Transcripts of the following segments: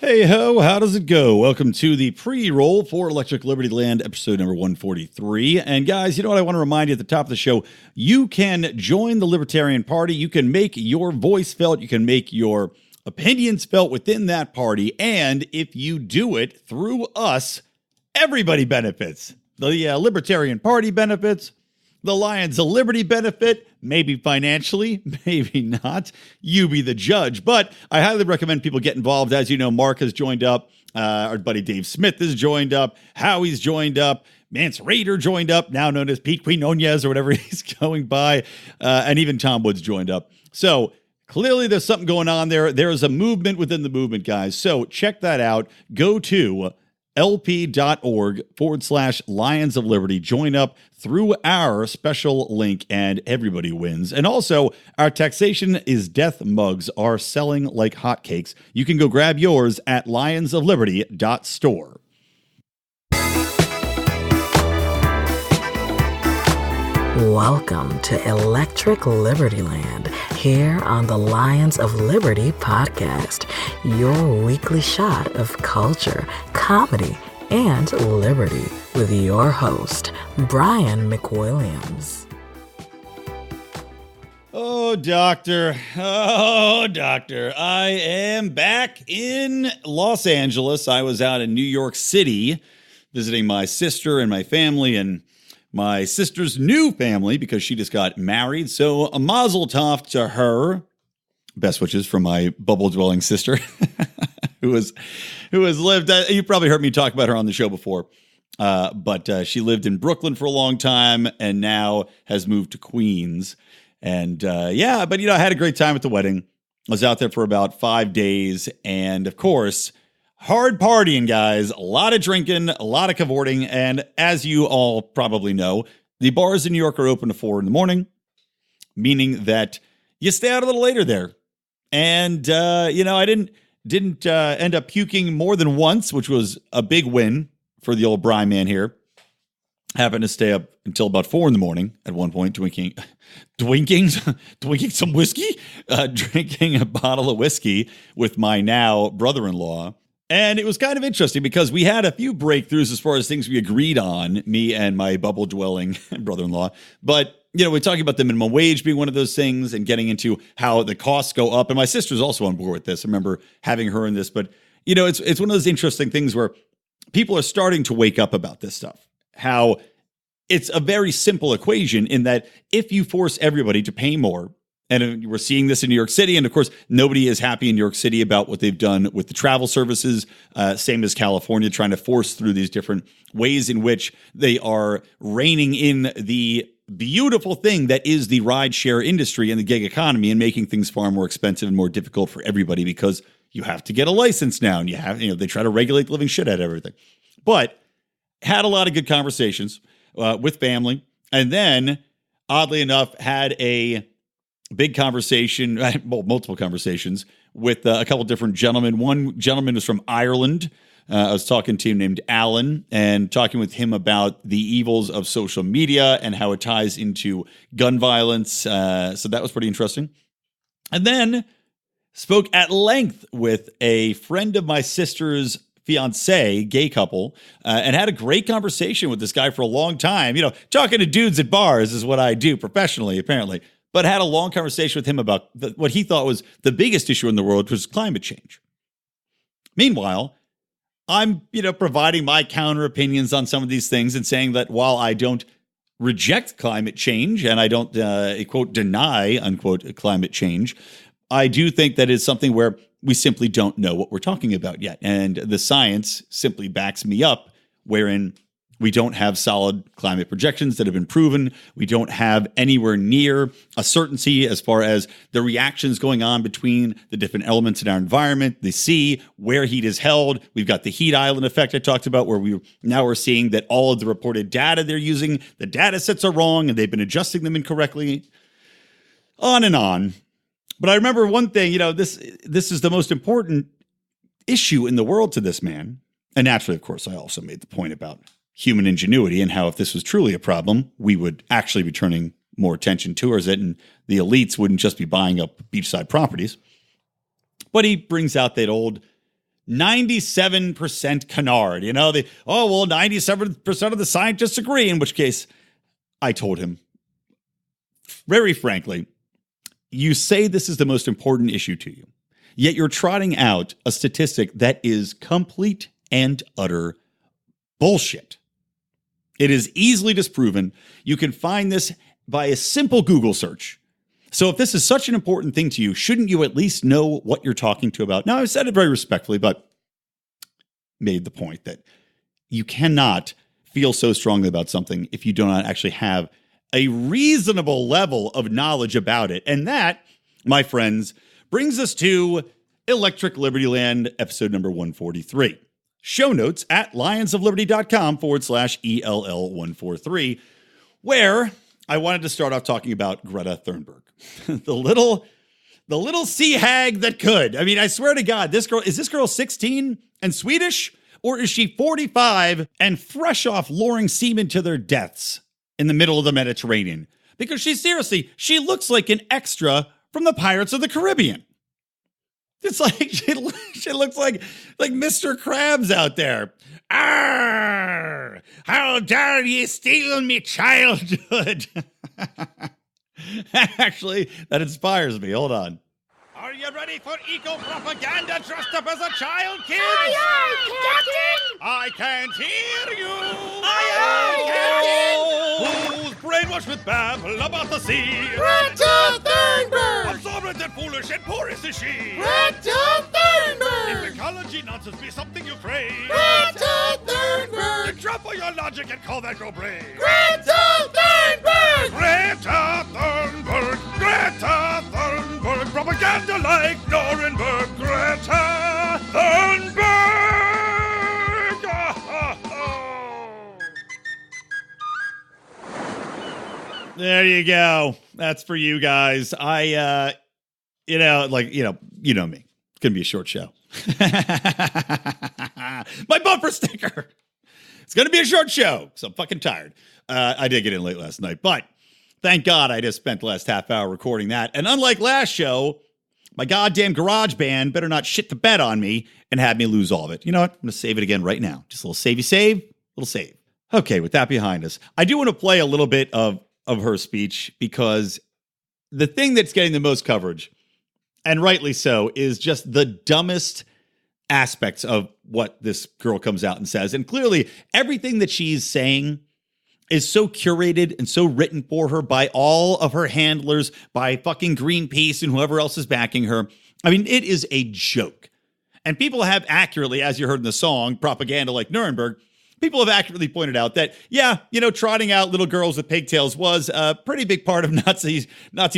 Hey ho, how does it go? Welcome to the pre-roll for Electric Libertyland, episode number 143. And guys, you know what I want to remind you at the top of the show? You can join the Libertarian Party. You can make your voice felt. You can make your opinions felt within that party. And if you do it through us, everybody benefits. The Libertarian Party benefits. The Lions of Liberty benefit, maybe financially, maybe not. You be the judge. But I highly recommend people get involved. As you know, Mark has joined up. Our buddy Dave Smith has joined up. Howie's joined up. Mance Raider joined up, now known as Pete Quinones or whatever he's going by. And even Tom Woods joined up. So clearly there's something going on there. There is a movement within the movement, guys. So check that out. Go to lp.org/Lions of Liberty. Join up through our special link and everybody wins. And also, our taxation is death mugs are selling like hotcakes. You can go grab yours at lionsofliberty.store. Welcome to Electric Libertyland, here on the Lions of Liberty podcast, your weekly shot of culture, comedy, and liberty with your host, Brian McWilliams. Oh, doctor. I am back in Los Angeles. I was out in New York City visiting my sister and my family and my sister's new family because she just got married. So a mazel tov to her. Best wishes from my bubble dwelling sister who has lived. You probably heard me talk about her on the show before. But she lived in Brooklyn for a long time and now has moved to Queens. And but I had a great time at the wedding. I was out there for about 5 days. And of course, hard partying, guys, a lot of drinking, a lot of cavorting, and as you all probably know, the bars in New York are open to 4 a.m, meaning that you stay out a little later there. And, I didn't end up puking more than once, which was a big win for the old Brian man here. Happened to stay up until about 4 a.m. at one point, drinking some whiskey, drinking a bottle of whiskey with my now brother-in-law. And it was kind of interesting because we had a few breakthroughs as far as things we agreed on, me and my bubble-dwelling brother-in-law. But, we're talking about the minimum wage being one of those things and getting into how the costs go up. And my sister's also on board with this. I remember having her in this. But, it's one of those interesting things where people are starting to wake up about this stuff. How it's a very simple equation in that if you force everybody to pay more, and we're seeing this in New York City. And of course, nobody is happy in New York City about what they've done with the travel services, same as California, trying to force through these different ways in which they are reining in the beautiful thing that is the rideshare industry and the gig economy and making things far more expensive and more difficult for everybody because you have to get a license now and they try to regulate the living shit out of everything. But had a lot of good conversations with family. And then, oddly enough, had a big conversation, multiple conversations with a couple different gentlemen. One gentleman was from Ireland. I was talking to him named Alan and talking with him about the evils of social media and how it ties into gun violence. So that was pretty interesting. And then spoke at length with a friend of my sister's fiance, gay couple, and had a great conversation with this guy for a long time. Talking to dudes at bars is what I do professionally, apparently. But had a long conversation with him about what he thought was the biggest issue in the world, which was climate change. Meanwhile, I'm, providing my counter opinions on some of these things and saying that while I don't reject climate change and I don't, quote, deny, unquote, climate change, I do think that it's something where we simply don't know what we're talking about yet. And the science simply backs me up, wherein we don't have solid climate projections that have been proven. We don't have anywhere near a certainty as far as the reactions going on between the different elements in our environment, the sea, where heat is held. We've got the heat island effect I talked about, where we're seeing that all of the reported data they're using, the data sets are wrong and they've been adjusting them incorrectly. On and on. But I remember one thing, this is the most important issue in the world to this man. And naturally, of course, I also made the point about human ingenuity and how if this was truly a problem, we would actually be turning more attention towards it and the elites wouldn't just be buying up beachside properties. But he brings out that old 97% canard. 97% of the scientists agree, in which case I told him, very frankly, you say this is the most important issue to you, yet you're trotting out a statistic that is complete and utter bullshit. It is easily disproven. You can find this by a simple Google search. So if this is such an important thing to you, shouldn't you at least know what you're talking to about? Now, I've said it very respectfully, but made the point that you cannot feel so strongly about something if you do not actually have a reasonable level of knowledge about it. And that, my friends, brings us to Electric Libertyland, episode number 143. Show notes at lionsofliberty.com/ELL143, where I wanted to start off talking about Greta Thunberg, the little sea hag that could. I mean, I swear to God, is this girl 16 and Swedish, or is she 45 and fresh off luring seamen to their deaths in the middle of the Mediterranean? Because she looks like an extra from the Pirates of the Caribbean. It's like she looks like Mr. Krabs out there. Arr! How dare ye steal me childhood? Actually, that inspires me. Hold on. Are you ready for eco-propaganda dressed up as a child, kids? Aye, aye, Captain! I can't hear you! Aye, Captain! Who's brainwashed with babble about the sea? Greta Thunberg! Absorbent and foolish and porous is she! Greta Thunberg! If ecology nonsense be something you crave, Greta Thunberg! then drop all your logic and call that girl brave! Greta Thunberg! Greta Thunberg! Greta Thunberg! Propaganda like Nuremberg! Greta Thunberg! There you go. That's for you guys. You know me. It's going to be a short show. My bumper sticker. It's going to be a short show because I'm fucking tired. I did get in late last night, but thank God I just spent the last half hour recording that. And unlike last show, my goddamn garage band better not shit the bed on me and have me lose all of it. You know what? I'm going to save it again right now. Just a little savey save, little save. Okay, with that behind us, I do want to play a little bit of her speech because the thing that's getting the most coverage, and rightly so, is just the dumbest aspects of what this girl comes out and says. And clearly, everything that she's saying is so curated and so written for her by all of her handlers, by fucking Greenpeace and whoever else is backing her. I mean, it is a joke. And people have accurately, as you heard in the song, propaganda like Nuremberg, people have accurately pointed out that, trotting out little girls with pigtails was a pretty big part of Nazi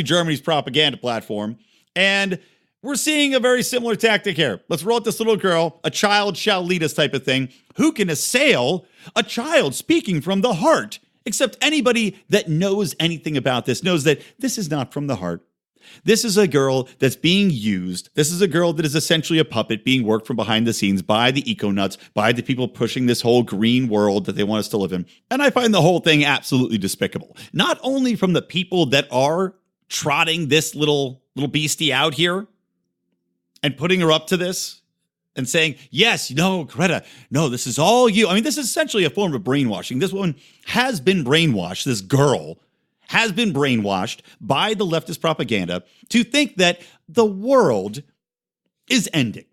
Germany's propaganda platform. And we're seeing a very similar tactic here. Let's roll out this little girl, a child shall lead us type of thing. Who can assail a child speaking from the heart? Except anybody that knows anything about this knows that this is not from the heart. This is a girl that's being used. This is a girl that is essentially a puppet being worked from behind the scenes by the eco-nuts, by the people pushing this whole green world that they want us to live in. And I find the whole thing absolutely despicable. Not only from the people that are trotting this little beastie out here and putting her up to this and saying, yes, no, Greta, no, this is all you. I mean, this is essentially a form of brainwashing. This woman has been brainwashed. This girl has been brainwashed by the leftist propaganda to think that the world is ending.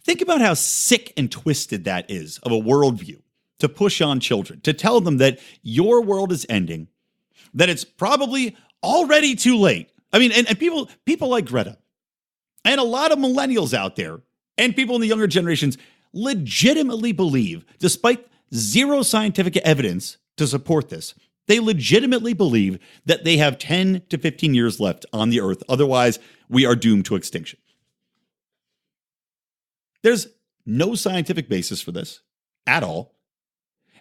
Think about how sick and twisted that is of a worldview to push on children, to tell them that your world is ending, that it's probably already too late. I mean, and people like Greta and a lot of millennials out there and people in the younger generations legitimately believe, despite zero scientific evidence to support this, they legitimately believe that they have 10 to 15 years left on the earth. Otherwise, we are doomed to extinction. There's no scientific basis for this at all.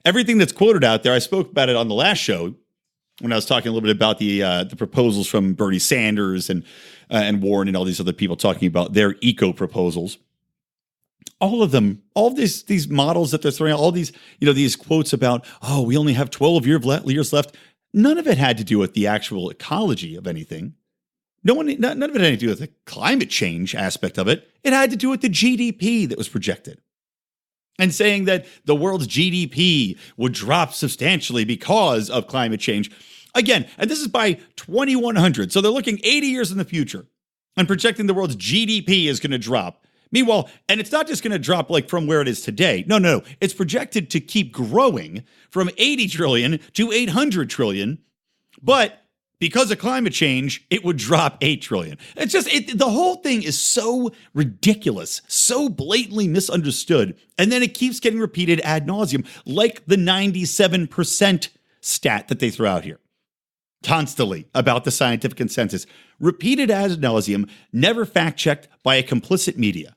Everything that's quoted out there, I spoke about it on the last show when I was talking a little bit about the proposals from Bernie Sanders and Warren and all these other people talking about their eco proposals. All of them, all of these models that they're throwing out, all these quotes about, oh, we only have 12 years left. None of it had to do with the actual ecology of anything. None of it had anything to do with the climate change aspect of it. It had to do with the GDP that was projected. And saying that the world's GDP would drop substantially because of climate change. Again, and this is by 2100. So they're looking 80 years in the future and projecting the world's GDP is going to drop. Meanwhile, and it's not just going to drop like from where it is today. No. It's projected to keep growing from 80 trillion to 800 trillion. But because of climate change, it would drop 8 trillion. It's just, the whole thing is so ridiculous, so blatantly misunderstood. And then it keeps getting repeated ad nauseum, like the 97% stat that they throw out here constantly about the scientific consensus. Repeated ad nauseum, never fact-checked by a complicit media.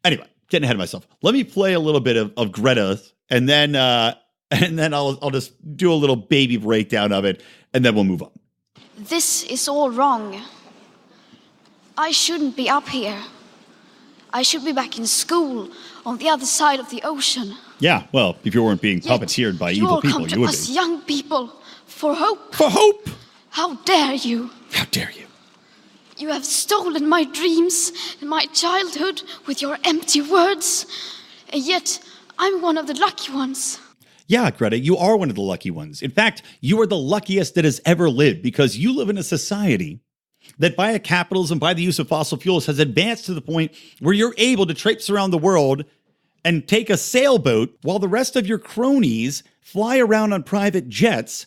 Anyway, getting ahead of myself. Let me play a little bit of Greta, and then I'll just do a little baby breakdown of it, and then we'll move on. This is all wrong. I shouldn't be up here. I should be back in school on the other side of the ocean. Yeah, well, if you weren't being puppeteered by evil people, you would be. Us young people for hope. For hope? How dare you? How dare you? You have stolen my dreams and my childhood with your empty words. And yet, I'm one of the lucky ones. Yeah, Greta, you are one of the lucky ones. In fact, you are the luckiest that has ever lived because you live in a society that via capitalism, by the use of fossil fuels, has advanced to the point where you're able to traipse around the world and take a sailboat while the rest of your cronies fly around on private jets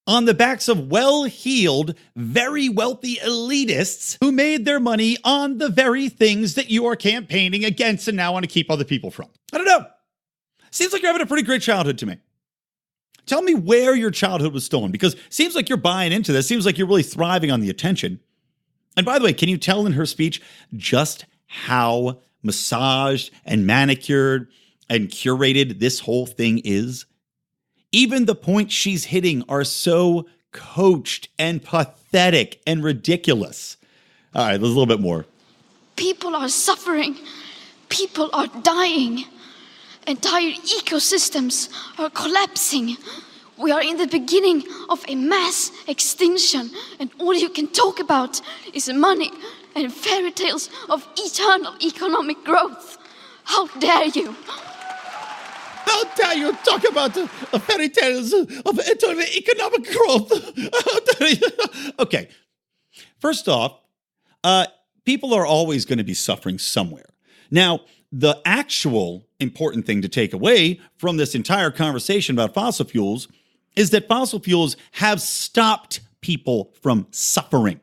on the backs of well-heeled, very wealthy elitists who made their money on the very things that you are campaigning against and now want to keep other people from. I don't know. Seems like you're having a pretty great childhood to me. Tell me where your childhood was stolen, because it seems like you're buying into this. Seems like you're really thriving on the attention. And by the way, can you tell in her speech just how massaged and manicured and curated this whole thing is? Even the points she's hitting are so coached and pathetic and ridiculous. All right, there's a little bit more. People are suffering. People are dying. Entire ecosystems are collapsing. We are in the beginning of a mass extinction, and all you can talk about is money and fairy tales of eternal economic growth. How dare you? How dare you talk about the fairy tales of eternal economic growth? How dare you? Okay, first off, people are always going to be suffering somewhere. Now, the actual important thing to take away from this entire conversation about fossil fuels is that fossil fuels have stopped people from suffering.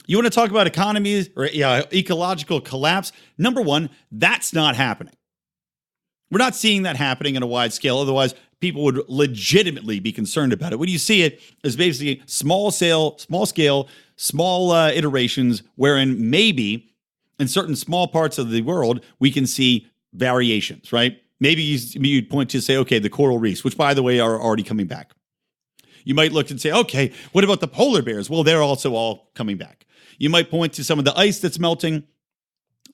You want to talk about economies or ecological collapse? Number one, that's not happening. We're not seeing that happening on a wide scale. Otherwise, people would legitimately be concerned about it. When you see it is basically small scale, small iterations wherein maybe in certain small parts of the world, we can see variations, right? Maybe you'd point to say, okay, the coral reefs, which by the way are already coming back. You might look and say, okay, what about the polar bears? Well, they're also all coming back. You might point to some of the ice that's melting.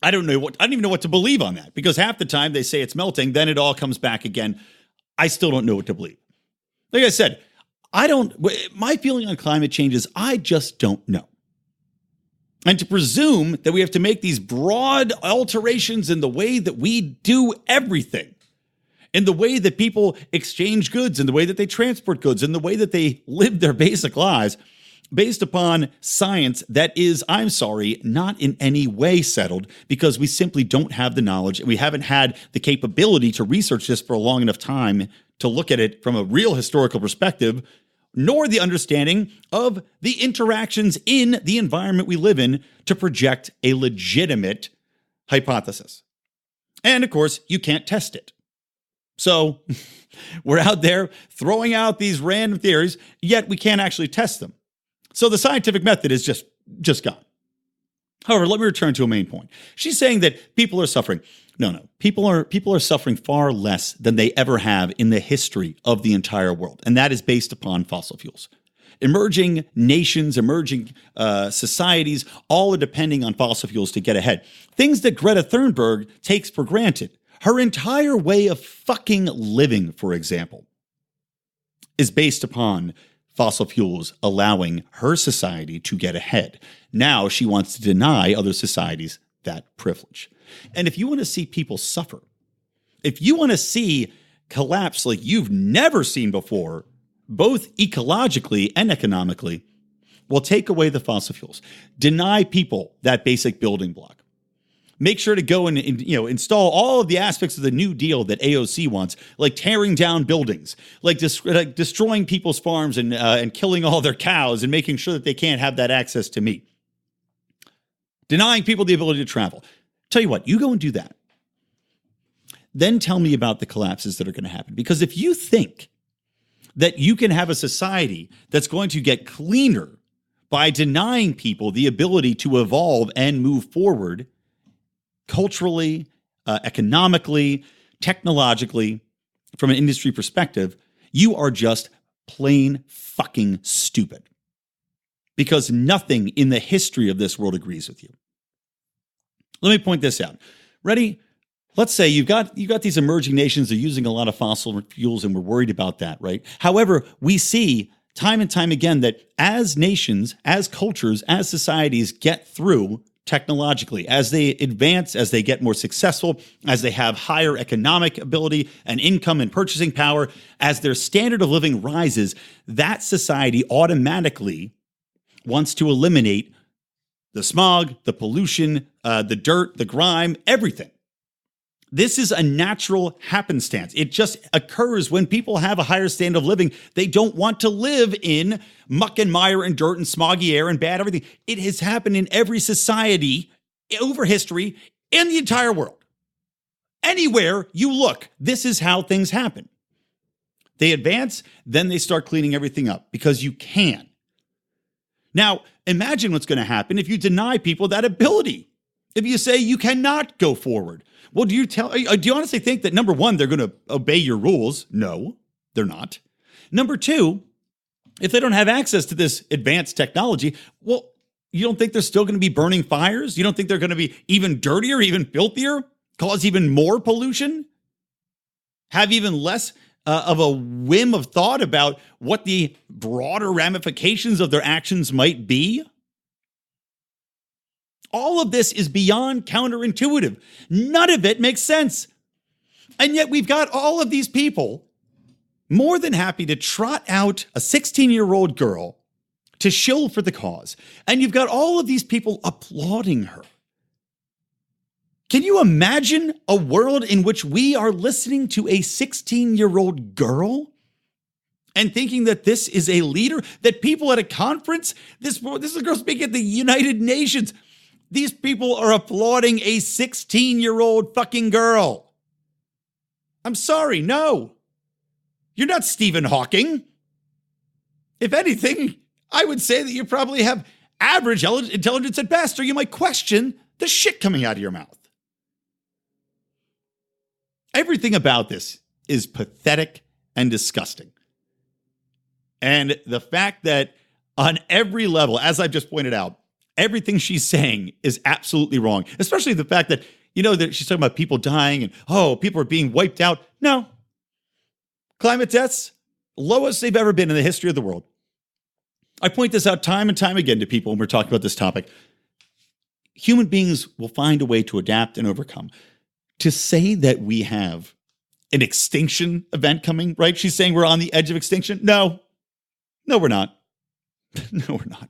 I don't even know what to believe on that, because half the time they say it's melting, then it all comes back again. I still don't know what to believe. Like I said, my feeling on climate change is I just don't know. And to presume that we have to make these broad alterations in the way that we do everything, in the way that people exchange goods, in the way that they transport goods, in the way that they live their basic lives, based upon science that is, I'm sorry, not in any way settled, because we simply don't have the knowledge and we haven't had the capability to research this for a long enough time to look at it from a real historical perspective, nor the understanding of the interactions in the environment we live in to project a legitimate hypothesis. And of course, you can't test it. So we're out there throwing out these random theories, yet we can't actually test them. So the scientific method is just gone. However, let me return to a main point. She's saying that people are suffering. No. People are suffering far less than they ever have in the history of the entire world. And that is based upon fossil fuels. Emerging nations, emerging societies, all are depending on fossil fuels to get ahead. Things that Greta Thunberg takes for granted. Her entire way of fucking living, for example, is based upon fossil fuels allowing her society to get ahead. Now she wants to deny other societies that privilege. And if you want to see people suffer, if you want to see collapse like you've never seen before, both ecologically and economically, well, take away the fossil fuels. Deny people that basic building block. Make sure to go and install all of the aspects of the New Deal that AOC wants, like tearing down buildings, like destroying people's farms and killing all their cows and making sure that they can't have that access to meat. Denying people the ability to travel. Tell you what, you go and do that. Then tell me about the collapses that are going to happen. Because if you think that you can have a society that's going to get cleaner by denying people the ability to evolve and move forward culturally, economically, technologically, from an industry perspective, you are just plain fucking stupid. Because nothing in the history of this world agrees with you. Let me point this out. Ready? Let's say you've got these emerging nations that are using a lot of fossil fuels, and we're worried about that, right? However, we see time and time again that as nations, as cultures, as societies get through technologically, as they advance, as they get more successful, as they have higher economic ability and income and purchasing power, as their standard of living rises, that society automatically wants to eliminate the smog, the pollution, the dirt, the grime, everything. This is a natural happenstance. It just occurs when people have a higher standard of living. They don't want to live in muck and mire and dirt and smoggy air and bad everything. It has happened in every society over history in the entire world. Anywhere you look, this is how things happen. They advance, then they start cleaning everything up because you can. Now, imagine what's going to happen if you deny people that ability. If you say you cannot go forward. Well, do you honestly think that, number one, they're going to obey your rules? No, they're not. Number two, if they don't have access to this advanced technology, well, you don't think they're still going to be burning fires? You don't think they're going to be even dirtier, even filthier, cause even more pollution? Have even less of a whim of thought about what the broader ramifications of their actions might be? All of this is beyond counterintuitive. None of it makes sense. And yet we've got all of these people more than happy to trot out a 16-year-old girl to shill for the cause. And you've got all of these people applauding her. Can you imagine a world in which we are listening to a 16-year-old girl and thinking that this is a leader, that people at a conference, this is a girl speaking at the United Nations, these people are applauding a 16-year-old fucking girl. I'm sorry, no. You're not Stephen Hawking. If anything, I would say that you probably have average intelligence at best, or you might question the shit coming out of your mouth. Everything about this is pathetic and disgusting. And the fact that on every level, as I've just pointed out, everything she's saying is absolutely wrong, especially the fact that, that she's talking about people dying and, people are being wiped out. No. Climate deaths, lowest they've ever been in the history of the world. I point this out time and time again to people when we're talking about this topic. Human beings will find a way to adapt and overcome. To say that we have an extinction event coming, right? She's saying we're on the edge of extinction. No, we're not. No, we're not.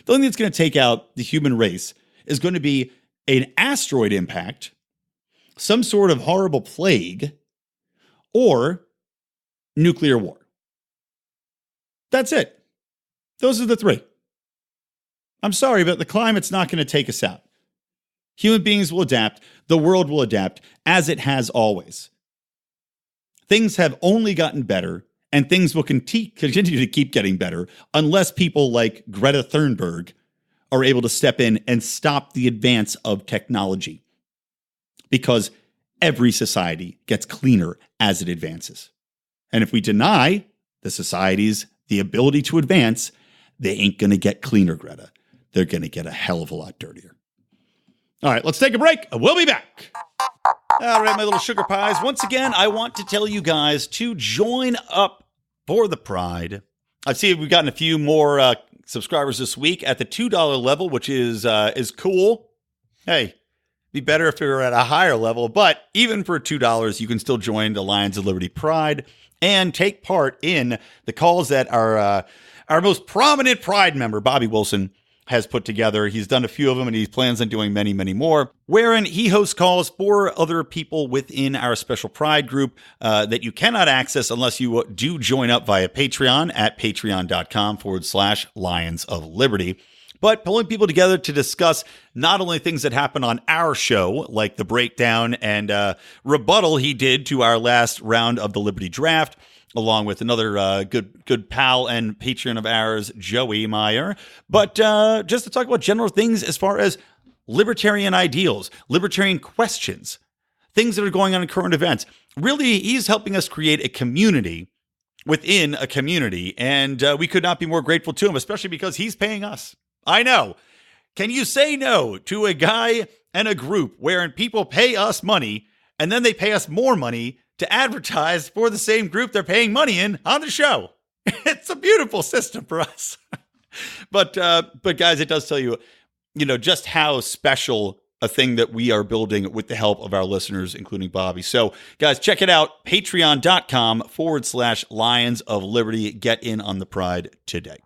The only thing that's going to take out the human race is going to be an asteroid impact, some sort of horrible plague, or nuclear war. That's it. Those are the three. I'm sorry, but the climate's not going to take us out. Human beings will adapt. The world will adapt, as it has always. Things have only gotten better, and things will continue to keep getting better unless people like Greta Thunberg are able to step in and stop the advance of technology. Because every society gets cleaner as it advances. And if we deny the societies the ability to advance, they ain't going to get cleaner, Greta. They're going to get a hell of a lot dirtier. All right, let's take a break. We'll be back. All right, my little sugar pies. Once again, I want to tell you guys to join up for the Pride I see we've gotten a few more subscribers this week at the $2 level, which is cool. Hey, be better if we were at a higher level, but even for $2, you can still join the Lions of Liberty Pride and take part in the calls that our most prominent Pride member, Bobby Wilson, has put together. He's done a few of them, and he plans on doing many, many more, wherein he hosts calls for other people within our special Pride group that you cannot access unless you do join up via Patreon at patreon.com/Lions of Liberty. But pulling people together to discuss not only things that happen on our show, like the breakdown and rebuttal he did to our last round of the Liberty Draft, along with another good pal and patron of ours, Joey Meyer, but just to talk about general things as far as libertarian ideals, libertarian questions, things that are going on in current events. Really, he's helping us create a community within a community, and we could not be more grateful to him, especially because he's paying us. I know. Can you say no to a guy and a group wherein people pay us money, and then they pay us more money to advertise for the same group they're paying money in on the show? It's a beautiful system for us. But guys, it does tell you, just how special a thing that we are building with the help of our listeners, including Bobby. So guys, check it out. Patreon.com/Lions of Liberty. Get in on the Pride today.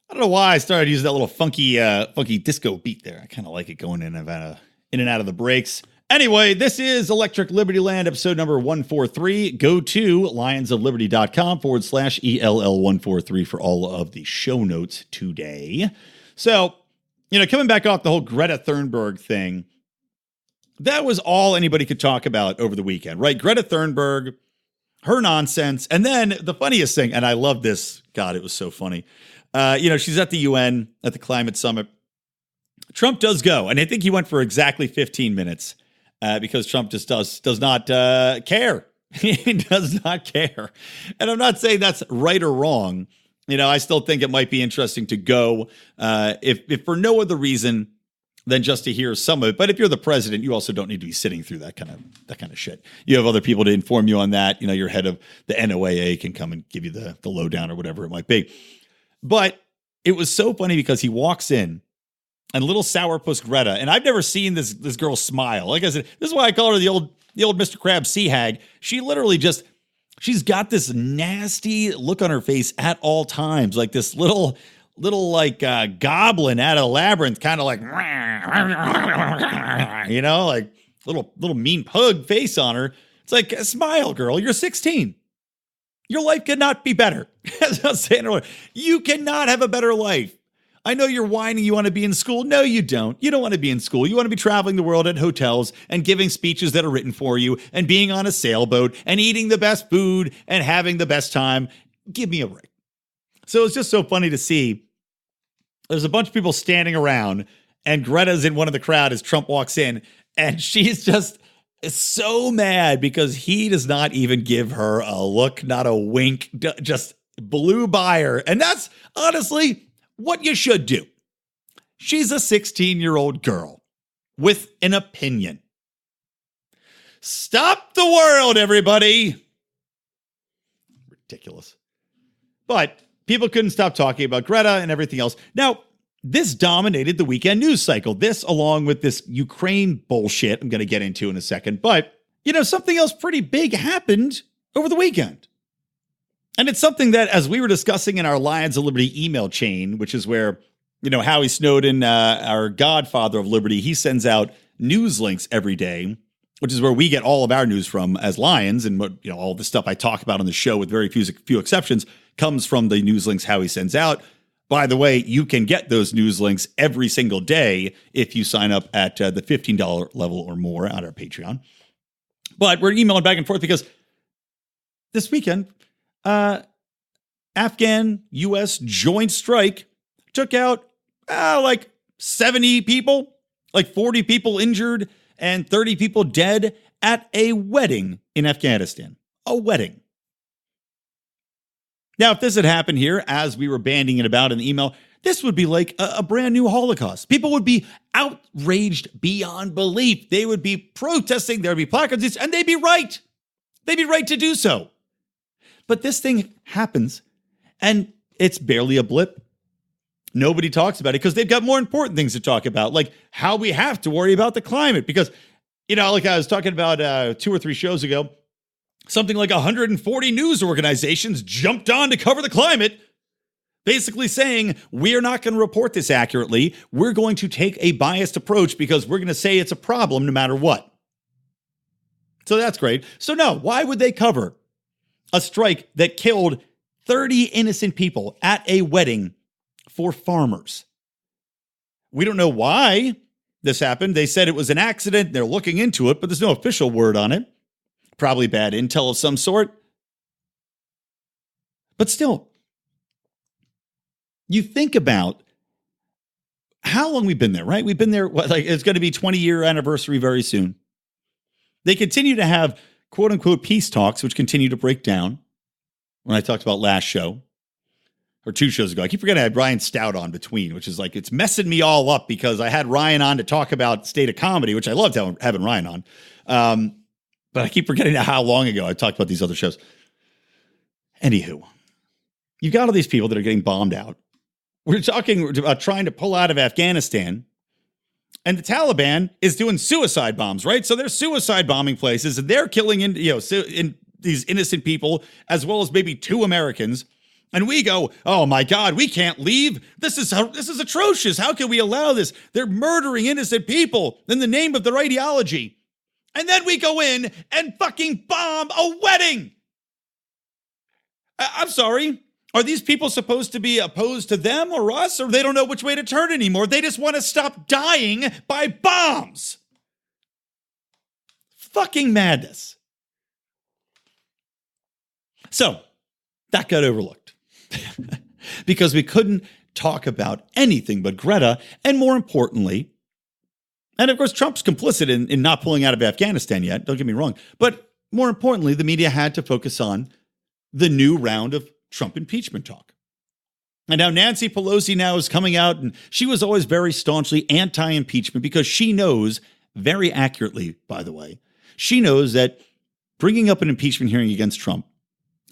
I don't know why I started using that little funky disco beat there. I kind of like it going in and out of the breaks. Anyway, this is Electric Libertyland, episode number 143. Go to lionsofliberty.com/ELL143 for all of the show notes today. So, coming back off the whole Greta Thunberg thing, that was all anybody could talk about over the weekend, right? Greta Thunberg, her nonsense. And then the funniest thing, and I love this, God, it was so funny. She's at the UN, at the climate summit. Trump does go, and I think he went for exactly 15 minutes because Trump just does not care. He does not care. And I'm not saying that's right or wrong. I still think it might be interesting to go if for no other reason than just to hear some of it. But if you're the president, you also don't need to be sitting through that kind of shit. You have other people to inform you on that. Your head of the NOAA can come and give you the lowdown or whatever it might be. But it was so funny because he walks in, and little sourpuss Greta, and I've never seen this girl smile. Like I said, this is why I call her the old Mr. Krabs sea hag. She literally she's got this nasty look on her face at all times, like this little like goblin out of the labyrinth, kind of like, like little mean pug face on her. It's like, smile, girl. You're 16. Your life could not be better. As I was saying earlier, you cannot have a better life. I know you're whining you want to be in school. No, you don't. You don't want to be in school. You want to be traveling the world at hotels and giving speeches that are written for you and being on a sailboat and eating the best food and having the best time. Give me a break. So it's just so funny to see. There's a bunch of people standing around, and Greta's in one of the crowd as Trump walks in, and she's just so mad because he does not even give her a look, not a wink, just blew by her. And that's honestly what you should do. She's a 16-year-old girl with an opinion. Stop the world, everybody. Ridiculous. But people couldn't stop talking about Greta and everything else. Now, this dominated the weekend news cycle. This, along with this Ukraine bullshit, I'm going to get into in a second. But, something else pretty big happened over the weekend. And it's something that, as we were discussing in our Lions of Liberty email chain, which is where, Howie Snowden, our godfather of liberty, he sends out news links every day, which is where we get all of our news from as Lions. And what, all the stuff I talk about on the show, with very few exceptions, comes from the news links Howie sends out. By the way, you can get those news links every single day if you sign up at the $15 level or more on our Patreon. But we're emailing back and forth because this weekend, Afghan U.S. joint strike took out like 70 people, like 40 people injured and 30 people dead at a wedding in Afghanistan. A wedding. Now, if this had happened here, as we were banding it about in the email, this would be like a brand new Holocaust. People would be outraged beyond belief. They would be protesting. There would be placards, and they'd be right. They'd be right to do so. But this thing happens, and it's barely a blip. Nobody talks about it because they've got more important things to talk about, like how we have to worry about the climate. Because, like I was talking about 2 or 3 shows ago, something like 140 news organizations jumped on to cover the climate, basically saying, we're not going to report this accurately. We're going to take a biased approach because we're going to say it's a problem no matter what. So that's great. So no, why would they cover a strike that killed 30 innocent people at a wedding for farmers? We don't know why this happened. They said it was an accident. They're looking into it, but there's no official word on it. Probably bad intel of some sort. But still, you think about how long we've been there, right? We've been there, it's going to be 20-year anniversary very soon. They continue to have quote unquote peace talks, which continue to break down. When I talked about last show or 2 shows ago, I keep forgetting I had Ryan Stout on between, which is it's messing me all up because I had Ryan on to talk about state of comedy, which I loved having Ryan on. But I keep forgetting how long ago I talked about these other shows. Anywho, you've got all these people that are getting bombed out. We're talking about trying to pull out of Afghanistan, and the Taliban is doing suicide bombs, right? So they're suicide bombing places, and they're killing in these innocent people, as well as maybe 2 Americans. And we go, oh my God, we can't leave. This is atrocious. How can we allow this? They're murdering innocent people in the name of their ideology. And then we go in and fucking bomb a wedding. I'm sorry. Are these people supposed to be opposed to them or us? Or they don't know which way to turn anymore? They just want to stop dying by bombs. Fucking madness. So that got overlooked because we couldn't talk about anything but Greta, and more importantly, and of course, Trump's complicit in not pulling out of Afghanistan yet, don't get me wrong. But more importantly, the media had to focus on the new round of Trump impeachment talk. And now Nancy Pelosi now is coming out, and she was always very staunchly anti-impeachment because she knows, very accurately, by the way, she knows that bringing up an impeachment hearing against Trump,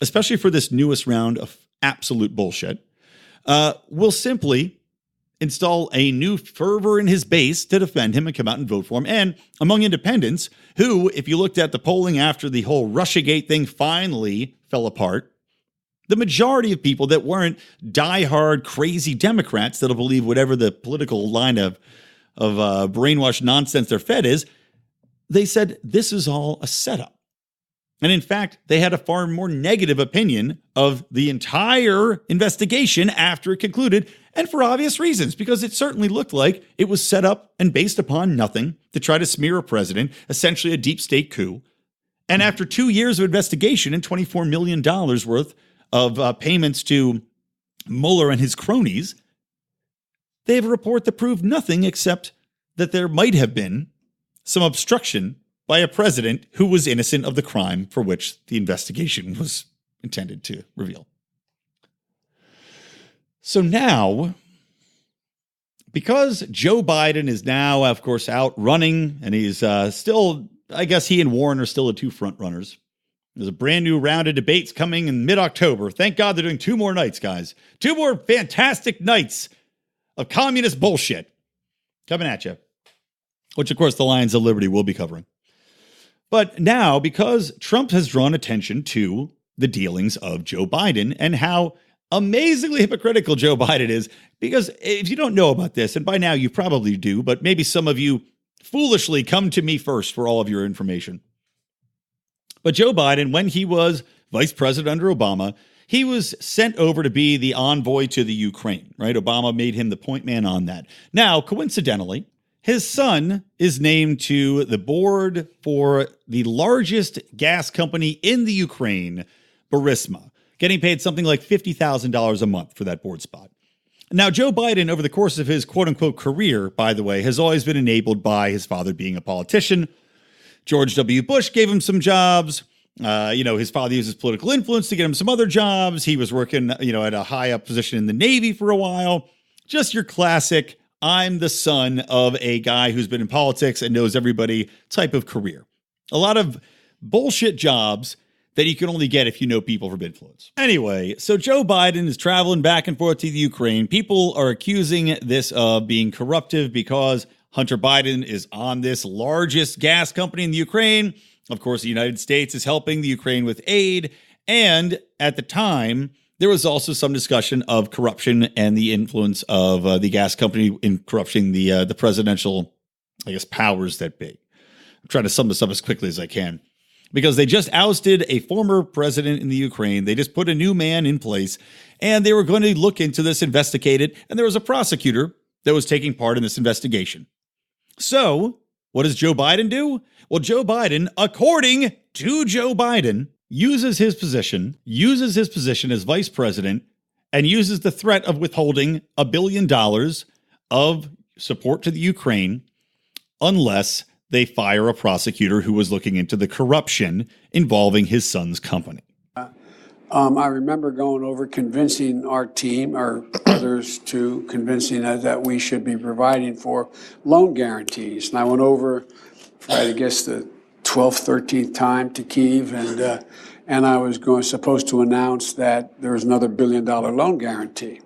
especially for this newest round of absolute bullshit, will simply install a new fervor in his base to defend him and come out and vote for him. And among independents who, if you looked at the polling after the whole Russiagate thing finally fell apart, the majority of people that weren't diehard crazy Democrats that'll believe whatever the political line of brainwashed nonsense they're fed is, they said this is all a setup. And in fact, they had a far more negative opinion of the entire investigation after it concluded, and for obvious reasons, because it certainly looked like it was set up and based upon nothing to try to smear a president, essentially a deep state coup. And after 2 years of investigation and $24 million worth of payments to Mueller and his cronies, they have a report that proved nothing except that there might have been some obstruction by a president who was innocent of the crime for which the investigation was intended to reveal. So now, because Joe Biden is now, of course, out running, and he's still, I guess he and Warren are still the 2 front runners. There's a brand new round of debates coming in mid-October. Thank God they're doing 2 more nights, guys. 2 more fantastic nights of communist bullshit coming at you, which, of course, the Lions of Liberty will be covering. But now, because Trump has drawn attention to the dealings of Joe Biden and how amazingly hypocritical Joe Biden is, because if you don't know about this, and by now you probably do, but maybe some of you foolishly come to me first for all of your information. But Joe Biden, when he was vice president under Obama, he was sent over to be the envoy to the Ukraine, right? Obama made him the point man on that. Now, coincidentally, his son is named to the board for the largest gas company in the Ukraine, Burisma, getting paid something like $50,000 a month for that board spot. Now, Joe Biden, over the course of his quote-unquote career, by the way, has always been enabled by his father being a politician. George W. Bush gave him some jobs. His father used his political influence to get him some other jobs. He was working, at a high-up position in the Navy for a while. Just your classic, I'm the son of a guy who's been in politics and knows everybody type of career. A lot of bullshit jobs that you can only get if you know people from influence. Anyway, so Joe Biden is traveling back and forth to the Ukraine. People are accusing this of being corruptive because Hunter Biden is on this largest gas company in the Ukraine. Of course, the United States is helping the Ukraine with aid. And at the time, there was also some discussion of corruption and the influence of the gas company in corrupting the presidential, I guess, powers that be. I'm trying to sum this up as quickly as I can. Because they just ousted a former president in the Ukraine. They just put a new man in place, and they were going to look into this, investigate it, and there was a prosecutor that was taking part in this investigation. So, what does Joe Biden do? Well, Joe Biden, according to Joe Biden, uses his position as vice president and uses the threat of withholding $1 billion of support to the Ukraine unless they fire a prosecutor who was looking into the corruption involving his son's company. I remember going over convincing our team or others to convincing us that we should be providing for loan guarantees. And I went over for, I guess, the 12th, 13th time to Kyiv, and I was supposed to announce that there was another $1 billion loan guarantee.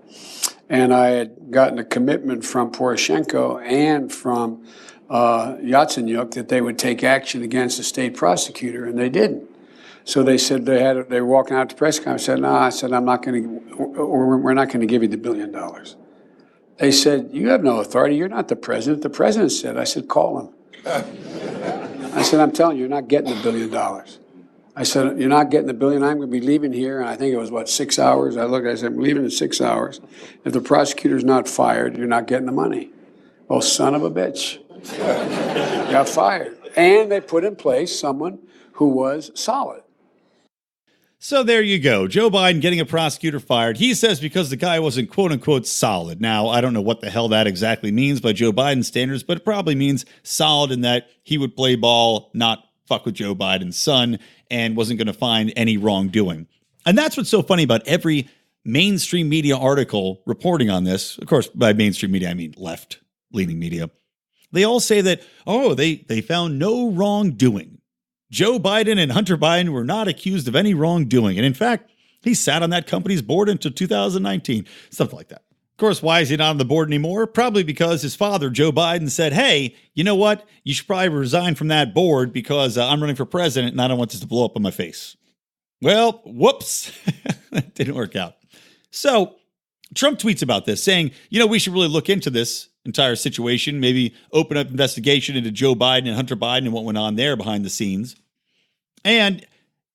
And I had gotten a commitment from Poroshenko and from Yatsenyuk that they would take action against the state prosecutor, and they didn't. So they said they were walking out to press conference. I said, no, I'm not going to, or we're not going to give you the $1 billion. They said, you have no authority. You're not the president. The president said. I said, call him. I said, I'm telling you, you're not getting the $1 billion. I said, you're not getting the $1 billion. I'm going to be leaving here. And I think it was, 6 hours? I said, I'm leaving in 6 hours. If the prosecutor's not fired, you're not getting the money. Oh, son of a bitch. Got fired. And they put in place someone who was solid. So there you go. Joe Biden getting a prosecutor fired. He says because the guy wasn't quote unquote solid. Now, I don't know what the hell that exactly means by Joe Biden standards, but it probably means solid in that he would play ball, not fuck with Joe Biden's son, and wasn't going to find any wrongdoing. And that's what's so funny about every mainstream media article reporting on this. Of course, by mainstream media, I mean left-leaning media. They all say that, they found no wrongdoing. Joe Biden and Hunter Biden were not accused of any wrongdoing. And in fact, he sat on that company's board until 2019, something like that. Of course, why is he not on the board anymore? Probably because his father, Joe Biden, said, hey, you know what? You should probably resign from that board because I'm running for president and I don't want this to blow up in my face. Well, whoops. That didn't work out. So Trump tweets about this saying, we should really look into this entire situation, maybe open up investigation into Joe Biden and Hunter Biden and what went on there behind the scenes. And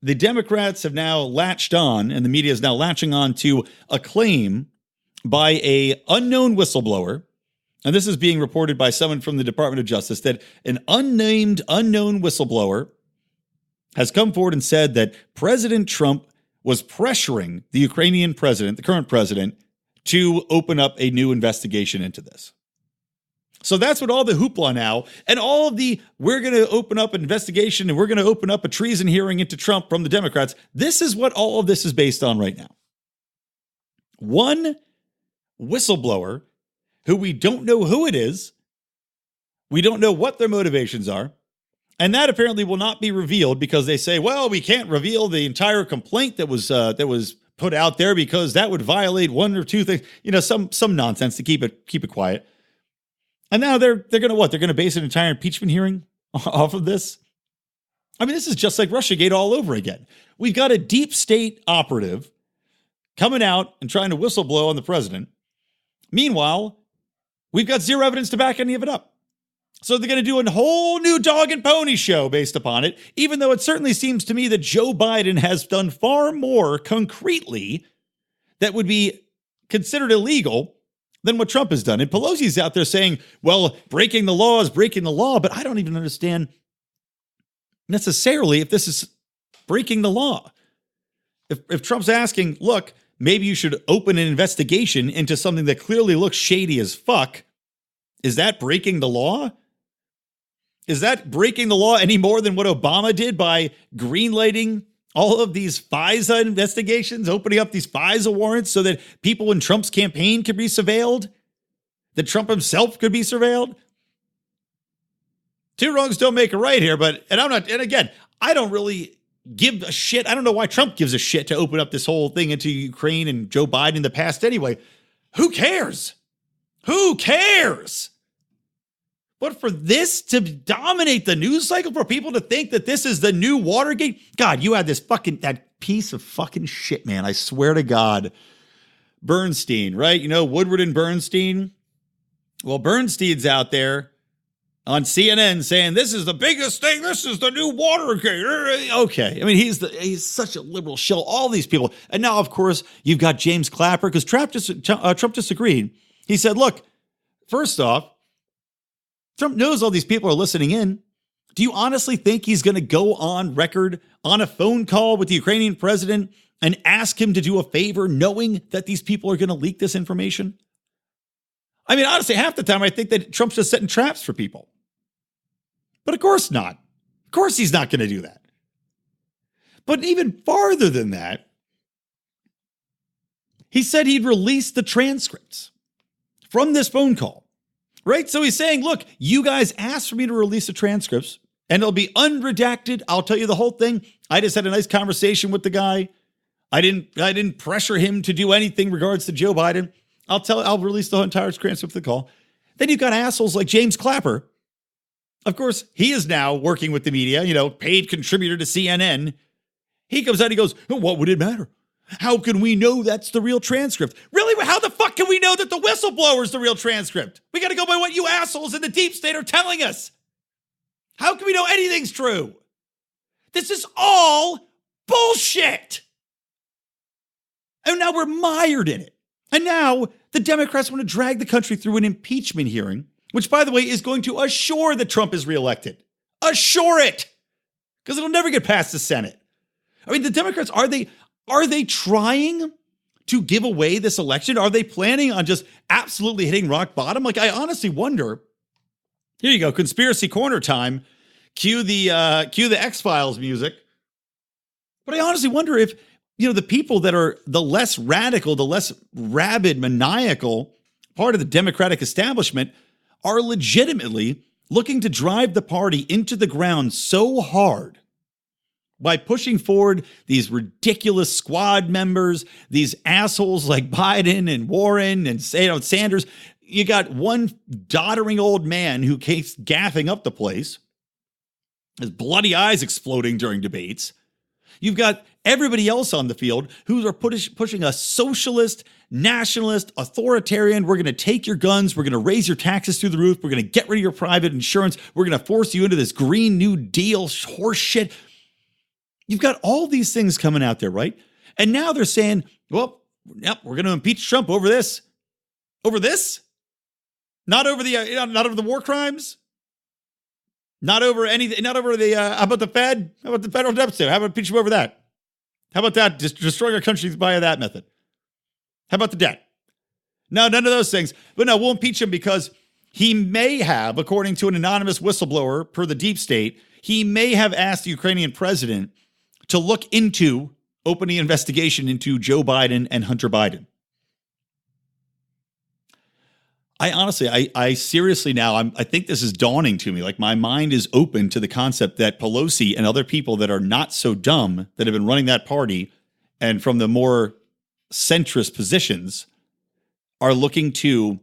the Democrats have now latched on, and the media is now latching on to a claim by a unknown whistleblower. And this is being reported by someone from the Department of Justice, that an unnamed unknown whistleblower has come forward and said that President Trump was pressuring the Ukrainian president, the current president, to open up a new investigation into this. So that's what all the hoopla now, and all of the, we're going to open up an investigation and we're going to open up a treason hearing into Trump from the Democrats. This is what all of this is based on right now. One whistleblower who we don't know who it is. We don't know what their motivations are. And that apparently will not be revealed because they say, well, we can't reveal the entire complaint that was put out there because that would violate one or two things, some nonsense to keep it quiet. And now they're going to what? They're going to base an entire impeachment hearing off of this? I mean, this is just like Russiagate all over again. We've got a deep state operative coming out and trying to whistleblow on the president. Meanwhile, we've got zero evidence to back any of it up. So they're going to do a whole new dog and pony show based upon it, even though it certainly seems to me that Joe Biden has done far more concretely that would be considered illegal than what Trump has done. And Pelosi's out there saying, well, breaking the law is breaking the law, but I don't even understand necessarily if this is breaking the law. If Trump's asking, look, maybe you should open an investigation into something that clearly looks shady as fuck, is that breaking the law? Is that breaking the law any more than what Obama did by greenlighting all of these FISA investigations, opening up these FISA warrants so that people in Trump's campaign could be surveilled, that Trump himself could be surveilled? Two wrongs don't make a right here, and again, I don't really give a shit. I don't know why Trump gives a shit to open up this whole thing into Ukraine and Joe Biden in the past anyway. Who cares? Who cares? But for this to dominate the news cycle, for people to think that this is the new Watergate, God, you had that piece of fucking shit, man. I swear to God. Bernstein, right? You know, Woodward and Bernstein. Well, Bernstein's out there on CNN saying this is the biggest thing. This is the new Watergate. Okay. I mean, he's such a liberal shill. All these people. And now, of course, you've got James Clapper, because Trump disagreed. He said, look, first off, Trump knows all these people are listening in. Do you honestly think he's going to go on record on a phone call with the Ukrainian president and ask him to do a favor, knowing that these people are going to leak this information? I mean, honestly, half the time I think that Trump's just setting traps for people. But of course not. Of course he's not going to do that. But even farther than that, he said he'd release the transcripts from this phone call, right? So he's saying, look, you guys asked for me to release the transcripts and it'll be unredacted. I'll tell you the whole thing. I just had a nice conversation with the guy. I didn't pressure him to do anything in regards to Joe Biden. I'll release the entire transcript of the call. Then you've got assholes like James Clapper. Of course, he is now working with the media, paid contributor to CNN. He comes out, he goes, what would it matter? How can we know that's the real transcript? Really? How the fuck can we know that the whistleblower is the real transcript? We got to go by what you assholes in the deep state are telling us. How can we know anything's true? This is all bullshit. And now we're mired in it. And now the Democrats want to drag the country through an impeachment hearing, which, by the way, is going to assure that Trump is reelected. Assure it. Because it'll never get past the Senate. I mean, the Democrats, are they trying to give away this election? Are they planning on just absolutely hitting rock bottom? Like, I honestly wonder. Here you go, conspiracy corner time. Cue the X-Files music. But I honestly wonder if, the people that are the less radical, the less rabid, maniacal part of the Democratic establishment are legitimately looking to drive the party into the ground so hard by pushing forward these ridiculous squad members, these assholes like Biden and Warren and Sanders. You got one doddering old man who keeps gaffing up the place, his bloody eyes exploding during debates. You've got everybody else on the field who are pushing a socialist, nationalist, authoritarian. We're going to take your guns. We're going to raise your taxes through the roof. We're going to get rid of your private insurance. We're going to force you into this Green New Deal horse shit. You've got all these things coming out there, right? And now they're saying, well, yep, we're going to impeach Trump over this. Over this? Not over the war crimes? Not over anything, not over the, how about the Fed? How about the federal deficit? How about impeach him over that? How about that? Just destroying our country via that method. How about the debt? No, none of those things. But no, we'll impeach him because he may have, according to an anonymous whistleblower per the deep state, he may have asked the Ukrainian president to look into opening an investigation into Joe Biden and Hunter Biden. I seriously now, I think this is dawning to me. Like, my mind is open to the concept that Pelosi and other people that are not so dumb that have been running that party and from the more centrist positions are looking to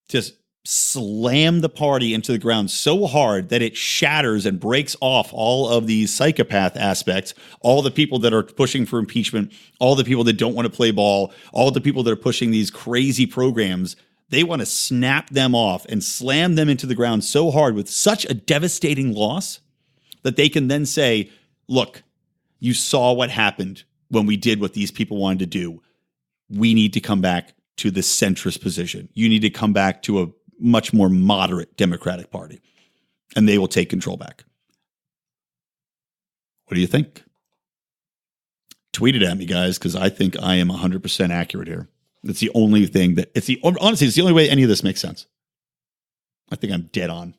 just slam the party into the ground so hard that it shatters and breaks off all of these psychopath aspects, all the people that are pushing for impeachment, all the people that don't want to play ball, all the people that are pushing these crazy programs. They want to snap them off and slam them into the ground so hard with such a devastating loss that they can then say, look, you saw what happened when we did what these people wanted to do. We need to come back to the centrist position. You need to come back to a much more moderate Democratic Party, and they will take control back. What do you think? Tweet it at me, guys, because I think I am 100% accurate here. It's the only thing honestly, it's the only way any of this makes sense. I think I'm dead on.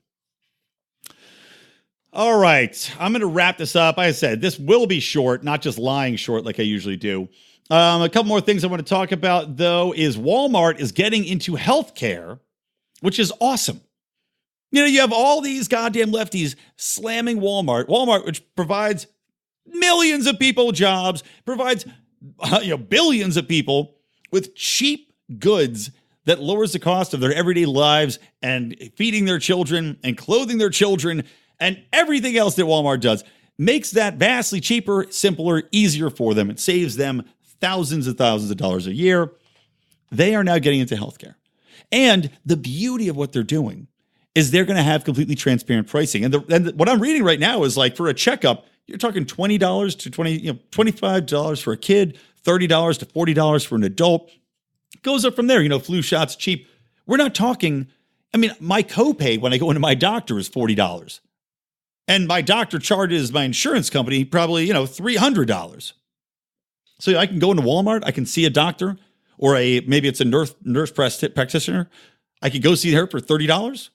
All right. I'm going to wrap this up. Like I said, this will be short, not just lying short like I usually do. A couple more things I want to talk about, though, is Walmart is getting into healthcare, which is awesome. You have all these goddamn lefties slamming Walmart, which provides millions of people jobs, provides billions of people with cheap goods that lowers the cost of their everyday lives and feeding their children and clothing their children and everything else that Walmart does, makes that vastly cheaper, simpler, easier for them. It saves them thousands and thousands of dollars a year. They are now getting into healthcare. And the beauty of what they're doing is they're going to have completely transparent pricing. And what I'm reading right now is like for a checkup, you're talking $20 to $25 for a kid, $30 to $40 for an adult. It goes up from there. Flu shots cheap. We're not talking, my copay when I go into my doctor is $40. And my doctor charges my insurance company probably, $300. So I can go into Walmart, I can see a doctor, or maybe it's a nurse practitioner. I could go see her for $30.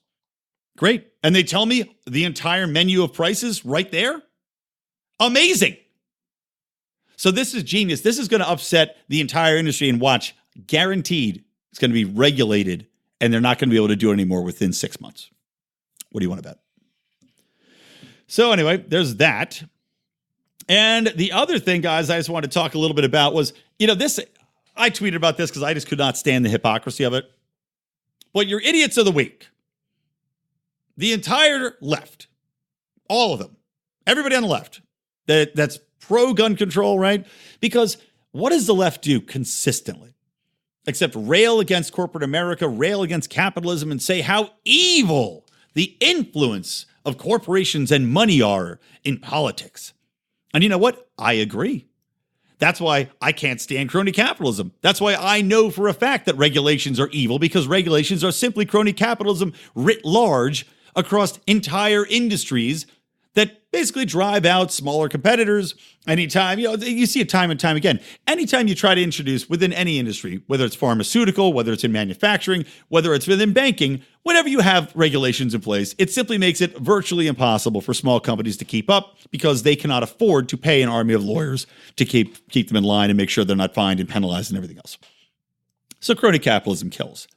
Great. And they tell me the entire menu of prices right there. Amazing. So this is genius. This is going to upset the entire industry, and watch, guaranteed it's going to be regulated, and they're not going to be able to do it anymore within 6 months. What do you want to bet? So anyway, there's that. And the other thing, guys, I just wanted to talk a little bit about was, I tweeted about this because I just could not stand the hypocrisy of it. But your idiots of the week, the entire left, all of them, everybody on the left, that's pro-gun control, right? Because what does the left do consistently? Except rail against corporate America, rail against capitalism, and say how evil the influence of corporations and money are in politics. And you know what? I agree. That's why I can't stand crony capitalism. That's why I know for a fact that regulations are evil, because regulations are simply crony capitalism writ large across entire industries that basically drive out smaller competitors. Anytime, you see it time and time again. Anytime you try to introduce within any industry, whether it's pharmaceutical, whether it's in manufacturing, whether it's within banking, whenever you have regulations in place, it simply makes it virtually impossible for small companies to keep up, because they cannot afford to pay an army of lawyers to keep them in line and make sure they're not fined and penalized and everything else. So crony capitalism kills.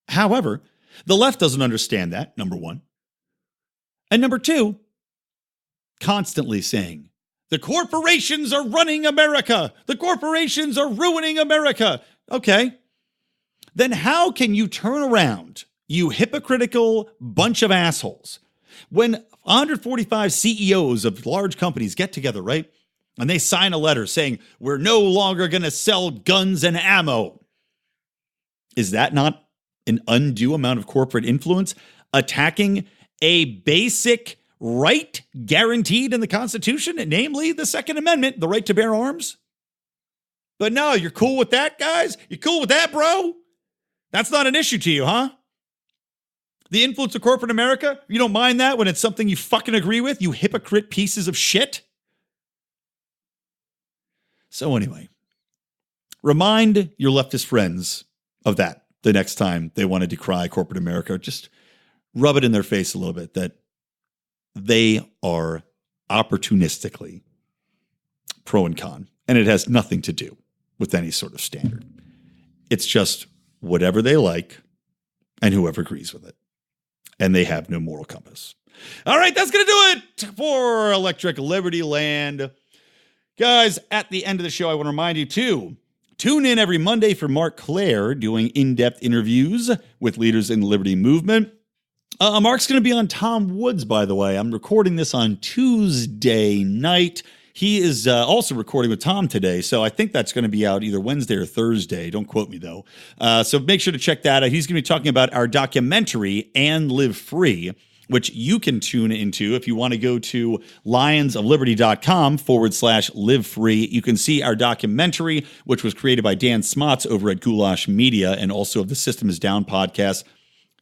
However, the left doesn't understand that, number one. And number two, constantly saying, the corporations are running America. The corporations are ruining America. Okay. Then how can you turn around, you hypocritical bunch of assholes, when 145 CEOs of large companies get together, right? And they sign a letter saying, we're no longer going to sell guns and ammo. Is that not an undue amount of corporate influence attacking a basic right guaranteed in the Constitution, namely the Second Amendment, the right to bear arms? But no, you're cool with that, guys? You cool with that, bro? That's not an issue to you, huh? The influence of corporate America? You don't mind that when it's something you fucking agree with, you hypocrite pieces of shit? So anyway, remind your leftist friends of that the next time they want to decry corporate America. Just rub it in their face a little bit that they are opportunistically pro and con, and it has nothing to do with any sort of standard. It's just whatever they like and whoever agrees with it, and they have no moral compass. All right, that's going to do it for Electric Libertyland. Guys, at the end of the show, I want to remind you to tune in every Monday for Mark Claire doing in-depth interviews with leaders in the Liberty movement. Mark's going to be on Tom Woods, by the way. I'm recording this on Tuesday night. He is also recording with Tom today, so I think that's going to be out either Wednesday or Thursday. Don't quote me, though. So make sure to check that out. He's going to be talking about our documentary, And Live Free, which you can tune into if you want to go to lionsofliberty.com/live free. You can see our documentary, which was created by Dan Smots over at Goulash Media and also of the System is Down podcast.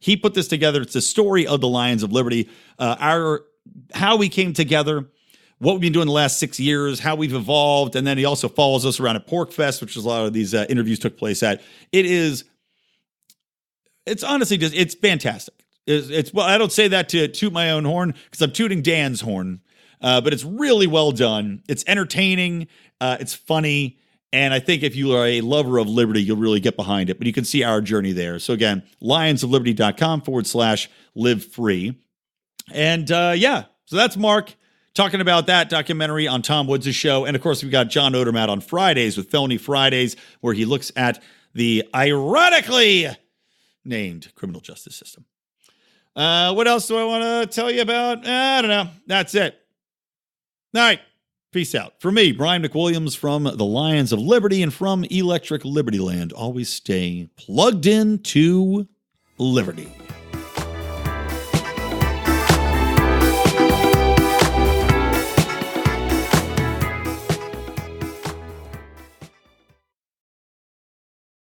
He put this together. It's the story of the Lions of Liberty, how we came together, what we've been doing the last 6 years, how we've evolved, and then he also follows us around at Pork Fest, which is a lot of these interviews took place at. It's honestly just, it's fantastic. Well, I don't say that to toot my own horn because I'm tooting Dan's horn, but it's really well done. It's entertaining. It's funny. And I think if you are a lover of liberty, you'll really get behind it. But you can see our journey there. So again, lionsofliberty.com/live free. And so that's Mark talking about that documentary on Tom Woods' show. And of course, we've got John Odermatt on Fridays with Felony Fridays, where he looks at the ironically named criminal justice system. What else do I want to tell you about? I don't know. That's it. All right. Peace out. For me, Brian McWilliams from the Lions of Liberty and from Electric Libertyland. Always stay plugged in to liberty.